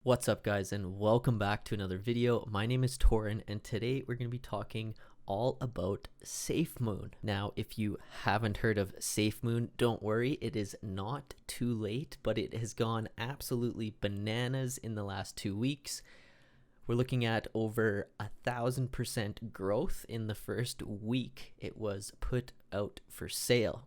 What's up guys, and welcome back to another video. My name is Torin, and today we're going to be talking all about SAFEMOON. Now, if you haven't heard of SAFEMOON, don't worry, it is not too late, but it has gone absolutely bananas in the last 2 weeks. We're looking at over 1,000% growth in the first week it was put out for sale.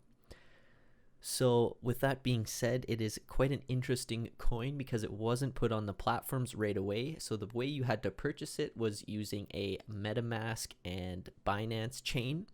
So with that being said, it is quite an interesting coin because it wasn't put on the platforms right away. So the way you had to purchase it was using a MetaMask and Binance chain.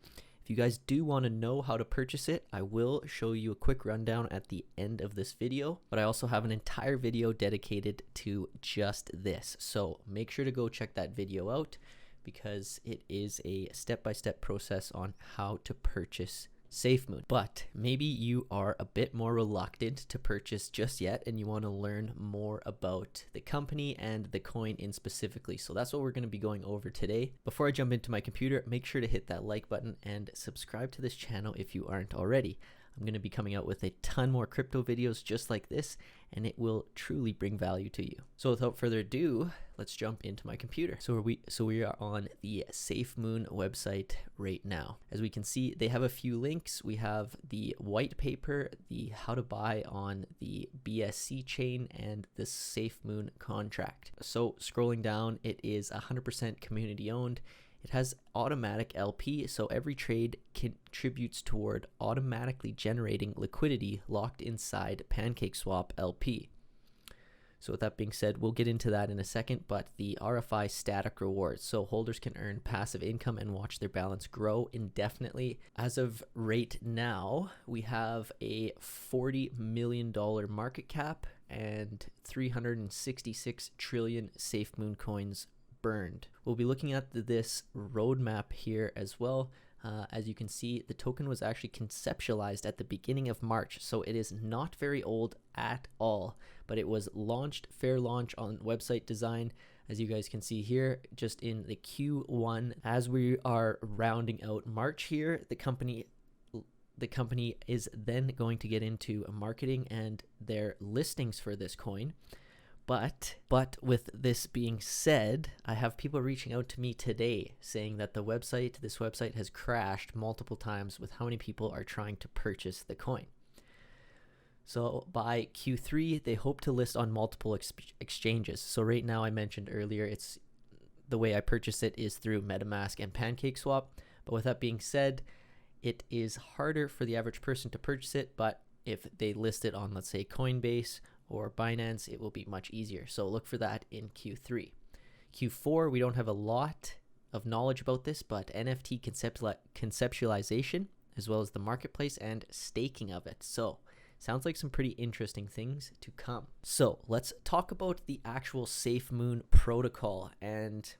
If you guys do want to know how to purchase it, I will show you a quick rundown at the end of this video, but I also have an entire video dedicated to just this. So make sure to go check that video out because it is a step-by-step process on how to purchase SAFEMOON. But maybe you are a bit more reluctant to purchase just yet and you want to learn more about the company and the coin in specifically. So that's what we're going to be going over today. Before I jump into my computer, make sure to hit that like button and subscribe to this channel if you aren't already. I'm going to be coming out with a ton more crypto videos just like this, and it will truly bring value to you. So without further ado, let's jump into my computer. So we are on the SafeMoon website right now. As we can see, they have a few links. We have the white paper, the how to buy on the BSC chain, and the SafeMoon contract. So scrolling down, it is 100% community owned. It has automatic LP, so every trade contributes toward automatically generating liquidity locked inside PancakeSwap LP. So with that being said, we'll get into that in a second, but the RFI static rewards, so holders can earn passive income and watch their balance grow indefinitely. As of right now, we have a $40 million market cap and 366 trillion SafeMoon coins burned. We'll be looking at this roadmap here as well. As you can see, the token was actually conceptualized at the beginning of March, so it is not very old at all, but it was launched, fair launch on website design, as you guys can see here, just in the Q1. As we are rounding out March here, the company is then going to get into marketing and their listings for this coin. But with this being said, I have people reaching out to me today saying that this website has crashed multiple times with how many people are trying to purchase the coin. So by Q3, they hope to list on multiple exchanges. So right now, I mentioned earlier, it's the way I purchase it is through MetaMask and PancakeSwap. But with that being said, it is harder for the average person to purchase it. But if they list it on, let's say, Coinbase or Binance, it will be much easier. So look for that in Q3. Q4, we don't have a lot of knowledge about this, but NFT conceptualization, as well as the marketplace and staking of it. So sounds like some pretty interesting things to come. So let's talk about the actual SafeMoon protocol. And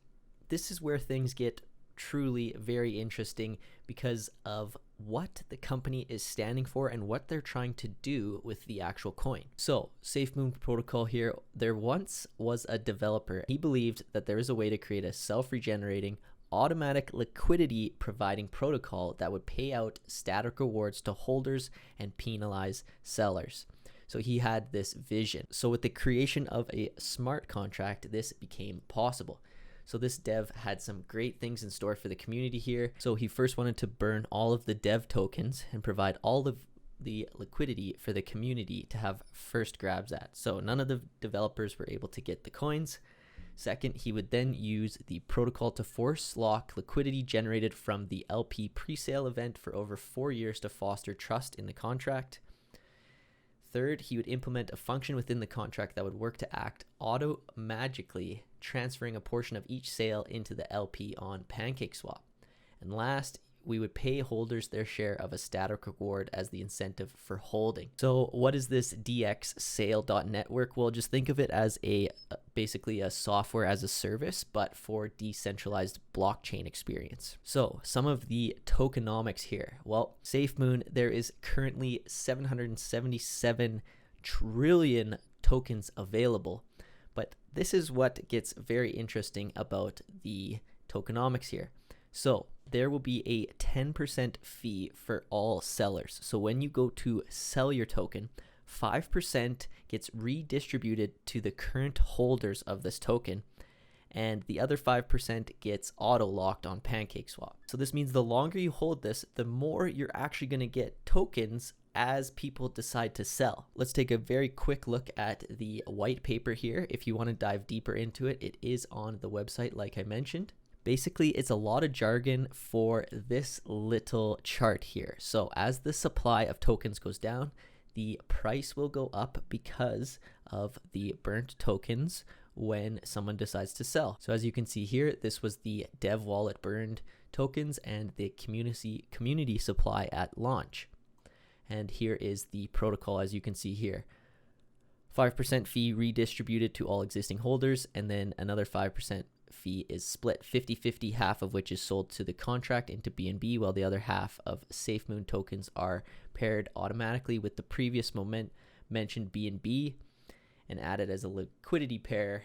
this is where things get truly very interesting because of what the company is standing for and what they're trying to do with the actual coin. So SafeMoon Protocol here, there once was a developer. He believed that there is a way to create a self-regenerating automatic liquidity providing protocol that would pay out static rewards to holders and penalize sellers. So he had this vision. So with the creation of a smart contract, this became possible. So this dev had some great things in store for the community here. So he first wanted to burn all of the dev tokens and provide all of the liquidity for the community to have first grabs at. So none of the developers were able to get the coins. Second, he would then use the protocol to force lock liquidity generated from the LP presale event for over 4 years to foster trust in the contract. Third, he would implement a function within the contract that would work to act auto-magically, transferring a portion of each sale into the LP on PancakeSwap. And last, we would pay holders their share of a static reward as the incentive for holding. So what is this DX sale.network? Well, just think of it as basically a software as a service, but for decentralized blockchain experience. So some of the tokenomics here. Well, SafeMoon, there is currently 777 trillion tokens available. But this is what gets very interesting about the tokenomics here. So there will be a 10% fee for all sellers. So when you go to sell your token, 5% gets redistributed to the current holders of this token, and the other 5% gets auto-locked on PancakeSwap. So this means the longer you hold this, the more you're actually going to get tokens as people decide to sell. Let's take a very quick look at the white paper here. If you want to dive deeper into it, it is on the website like I mentioned. Basically, it's a lot of jargon for this little chart here. So as the supply of tokens goes down, the price will go up because of the burnt tokens when someone decides to sell. So as you can see here, this was the dev wallet burned tokens and the community supply at launch. And here is the protocol, as you can see here. 5% fee redistributed to all existing holders, and then another 5% fee is split 50-50, half of which is sold to the contract into BNB, while the other half of SafeMoon tokens are paired automatically with the previous mentioned BNB and added as a liquidity pair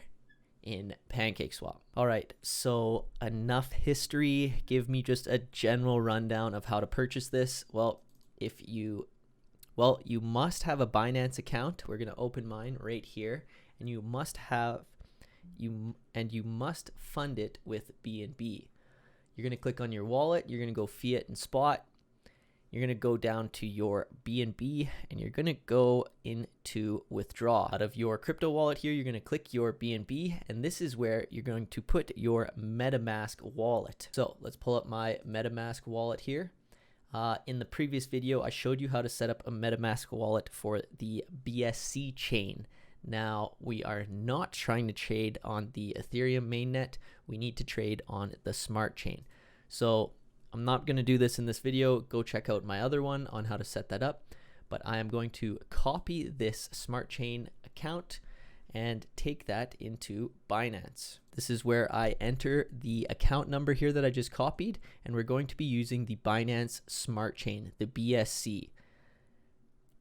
in PancakeSwap. All right, so enough history. Give me just a general rundown of how to purchase this. Well, you must have a Binance account. We're going to open mine right here, and you must fund it with BNB. You're going to click on your wallet, you're going to go fiat and spot. You're going to go down to your BNB and you're going to go into withdraw. Out of your crypto wallet here, you're going to click your BNB, and this is where you're going to put your MetaMask wallet. So let's pull up my MetaMask wallet here. In the previous video, I showed you how to set up a MetaMask wallet for the BSC chain. Now, we are not trying to trade on the Ethereum mainnet. We need to trade on the smart chain. So I'm not going to do this in this video. Go check out my other one on how to set that up. But I am going to copy this smart chain account and take that into Binance. This is where I enter the account number here that I just copied, and we're going to be using the Binance Smart Chain, the BSC,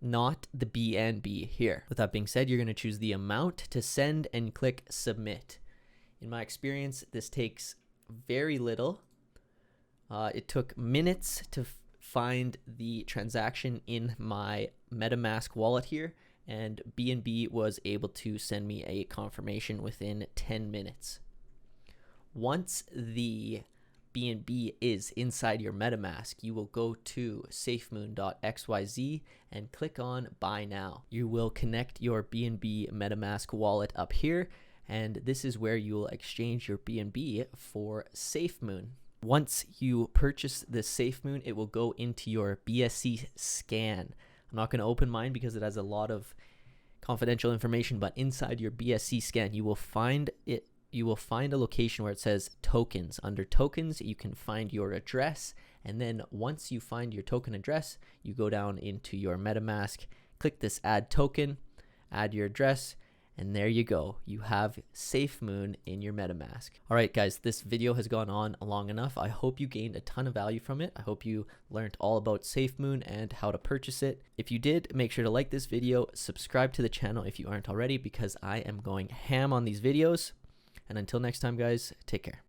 not the BNB here. With that being said, you're going to choose the amount to send and click submit. In my experience, this takes very little. It took minutes to find the transaction in my MetaMask wallet here, and BNB was able to send me a confirmation within 10 minutes. Once the BNB is inside your MetaMask, you will go to Safemoon.xyz and click on Buy Now. You will connect your BNB MetaMask wallet up here, and this is where you will exchange your BNB for SafeMoon. Once you purchase this SafeMoon, it will go into your BSC scan. I'm not going to open mine because it has a lot of confidential information, but inside your BSC scan, you will find a location where it says tokens. Under tokens, you can find your address, and then once you find your token address, you go down into your MetaMask, click this add token, add your address, and there you go. You have SafeMoon in your MetaMask. All right, guys, this video has gone on long enough. I hope you gained a ton of value from it. I hope you learned all about SafeMoon and how to purchase it. If you did, make sure to like this video, subscribe to the channel if you aren't already, because I am going ham on these videos. And until next time, guys, take care.